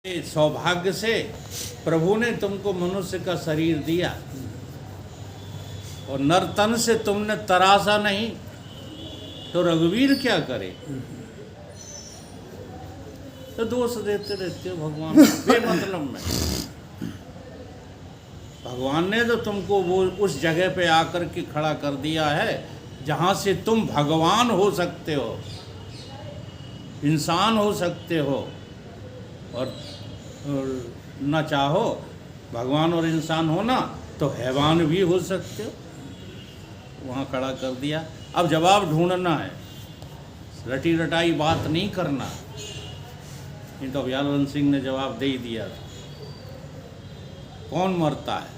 सौभाग्य से प्रभु ने तुमको मनुष्य का शरीर दिया और नर्तन से तुमने तरासा नहीं, तो रघुवीर क्या करे? तो दोष देते रहते हो भगवान बेमतलब में। भगवान ने तो तुमको वो उस जगह पे आकर के खड़ा कर दिया है जहाँ से तुम भगवान हो सकते हो, इंसान हो सकते हो, और न चाहो भगवान और इंसान होना तो हैवान भी हो सकते हो। वहाँ खड़ा कर दिया। अब जवाब ढूंढना है, रटी रटाई बात नहीं करना। नहीं तो अभयालवन सिंह ने जवाब दे ही दिया। कौन मरता है?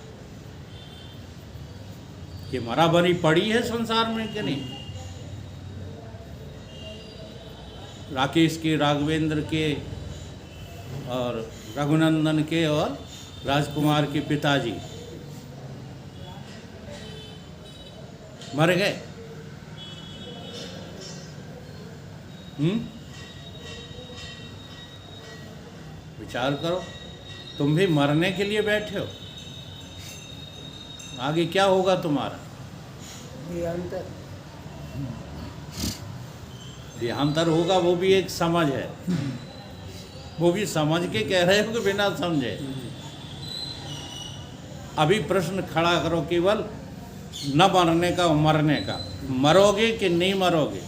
ये मराबरी पड़ी है संसार में कि नहीं? राकेश के, राघवेंद्र के और रघुनंदन के और राजकुमार के पिताजी मर गए। विचार करो, तुम भी मरने के लिए बैठे हो। आगे क्या होगा तुम्हारा? देहांतर होगा, वो भी एक समझ है। वो भी समझ के कह रहे हो कि बिना समझे। अभी प्रश्न खड़ा करो केवल न मरने का, मरने का। मरोगे कि नहीं मरोगे?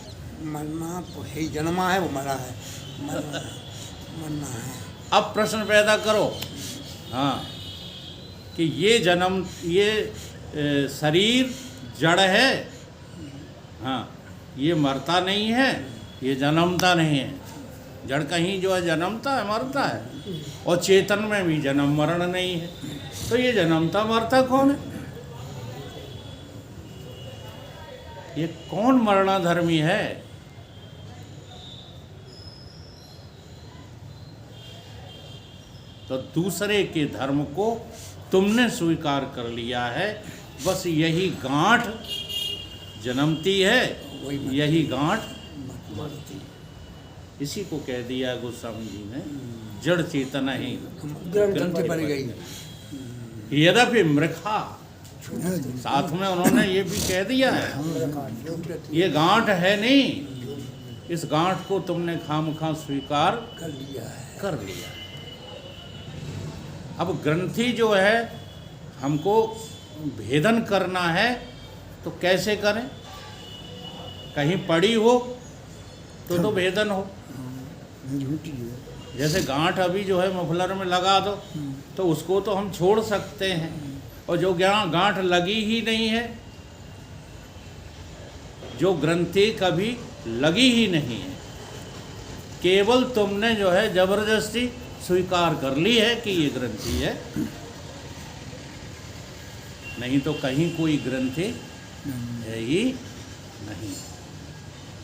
मरना तो है, जन्मा है वो मरा है, मरना है। अब प्रश्न पैदा करो, हाँ, कि ये जन्म, ये शरीर जड़ है, हाँ, ये मरता नहीं है, ये जन्मता नहीं है। जड़ कहीं जो है जन्मता है, मरता है, और चेतन में भी जन्म मरण नहीं है। तो ये जन्मता मरता कौन है? ये कौन मरणाधर्मी है? तो दूसरे के धर्म को तुमने स्वीकार कर लिया है। बस यही गांठ जन्मती है, यही गांठ मरती। इसी को कह दिया गोस्वामी जी ने, जड़ चेतना ही ग्रंथि पर गई। यद्यपि मृखा, साथ में उन्होंने ये भी कह दिया है ये गांठ है नहीं, इस गांठ को तुमने खामखा स्वीकार कर लिया है, कर लिया। अब ग्रंथि जो है हमको भेदन करना है, तो कैसे करें? कहीं पड़ी हो तो भेदन हो। जैसे गांठ अभी जो है मफलर में लगा दो तो उसको तो हम छोड़ सकते हैं, और जो गांठ लगी ही नहीं है, जो ग्रंथि कभी लगी ही नहीं है, केवल तुमने जो है जबरदस्ती स्वीकार कर ली है कि ये ग्रंथि है। नहीं तो कहीं कोई ग्रंथि है ही नहीं,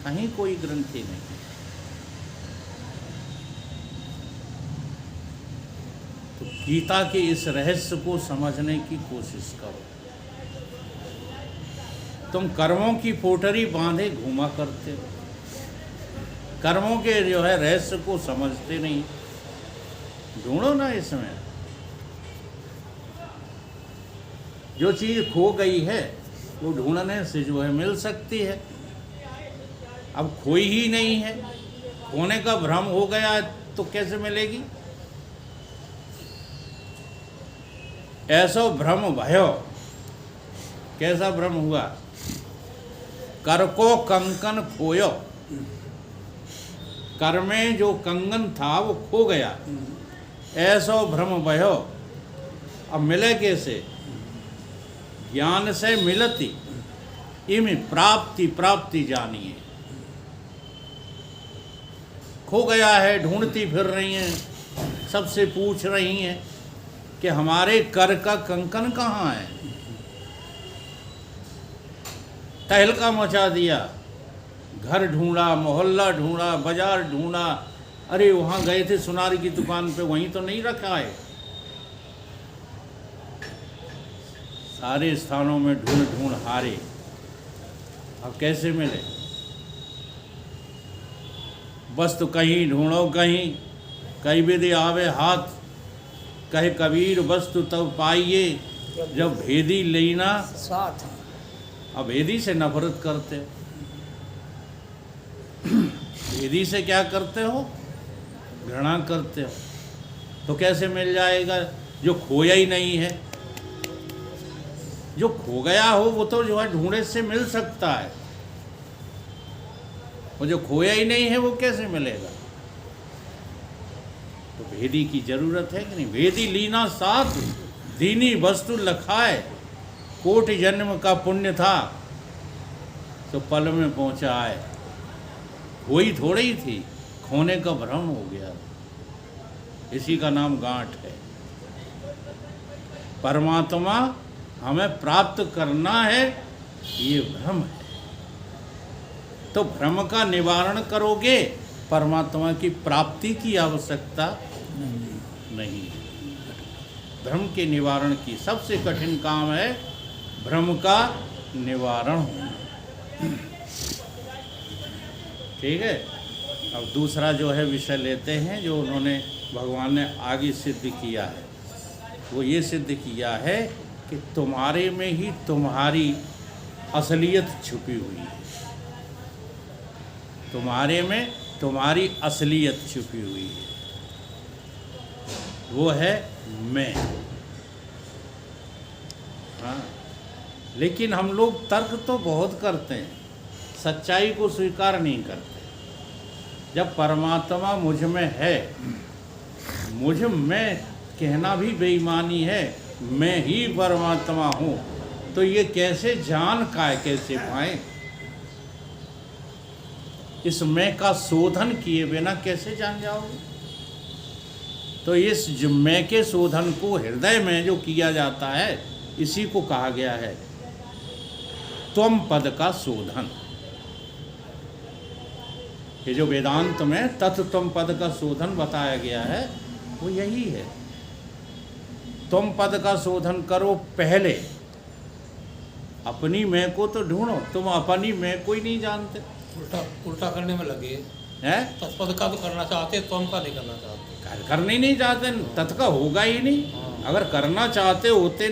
कहीं कोई ग्रंथि नहीं। तो गीता के इस रहस्य को समझने की कोशिश करो। तुम कर्मों की पोटरी बांधे घूमा करते हो, कर्मों के जो है रहस्य को समझते नहीं। ढूंढो ना इसमें। जो चीज़ खो गई है वो ढूंढने से जो है मिल सकती है। अब खोई ही नहीं है, खोने का भ्रम हो गया है तो कैसे मिलेगी? ऐसा भ्रम भयो। कैसा भ्रम हुआ? कर को कंकन खोयो। कर में जो कंगन था वो खो गया, ऐसा भ्रम भयो। अब मिले कैसे? ज्ञान से मिलती इम प्राप्ति, प्राप्ति जानिए। खो गया है, ढूंढती फिर रही हैं, सबसे पूछ रही हैं कि हमारे कर का कंकन कहाँ है। तहलका मचा दिया, घर ढूंढा, मोहल्ला ढूंढा, बाजार ढूंढा। अरे वहाँ गए थे सुनार की दुकान पे, वहीं तो नहीं रखा है। सारे स्थानों में ढूंढ ढूंढ हारे, अब कैसे मिले? बस तो कहीं ढूंढो, कहीं कई विधि आवे हाथ, कहे कबीर वस्तु तब पाइए, जब भेदी लेना। साथ है। अब भेदी से नफरत करते हो, भेदी से क्या करते हो, घृणा करते हो। तो कैसे मिल जाएगा जो खोया ही नहीं है? जो खो गया हो वो तो जो है ढूंढे से मिल सकता है, वो जो खोया ही नहीं है वो कैसे मिलेगा? तो भेदी की जरूरत है कि नहीं? भेदी लीना साथ, दीनी वस्तु लखाए, कोटि जन्म का पुण्य था तो पल में पहुंचा आए। वही थोड़ी ही थी, खोने का भ्रम हो गया, इसी का नाम गांठ है। परमात्मा हमें प्राप्त करना है, ये भ्रम है। तो भ्रम का निवारण करोगे, परमात्मा की प्राप्ति की आवश्यकता नहीं। भ्रम के निवारण की सबसे कठिन काम है भ्रम का निवारण होना। ठीक है। अब दूसरा जो है विषय लेते हैं, जो उन्होंने भगवान ने आगे सिद्ध किया है। वो ये सिद्ध किया है कि तुम्हारे में ही तुम्हारी असलियत छुपी हुई है। तुम्हारे में तुम्हारी असलियत छुपी हुई है, वो है मैं। हाँ, लेकिन हम लोग तर्क तो बहुत करते हैं, सच्चाई को स्वीकार नहीं करते। जब परमात्मा मुझ में है, मुझ में कहना भी बेईमानी है, मैं ही परमात्मा हूँ, तो ये कैसे जान कैसे पाए? इस मैं का शोधन किए बिना कैसे जान जाओगे? तो इस मैं के शोधन को हृदय में जो किया जाता है, इसी को कहा गया है त्वम पद का शोधन। ये जो वेदांत में तत्त्वम पद का शोधन बताया गया है, वो यही है। तुम पद का शोधन करो पहले, अपनी मैं को तो ढूंढो। तुम अपनी मैं को ही नहीं जानते, उल्टा करने में लगे हैं? तत्पद का तो करना चाहते, तुम का नहीं करना चाहते। करना ही नहीं चाहते, तत् का होगा ही नहीं। अगर करना चाहते होते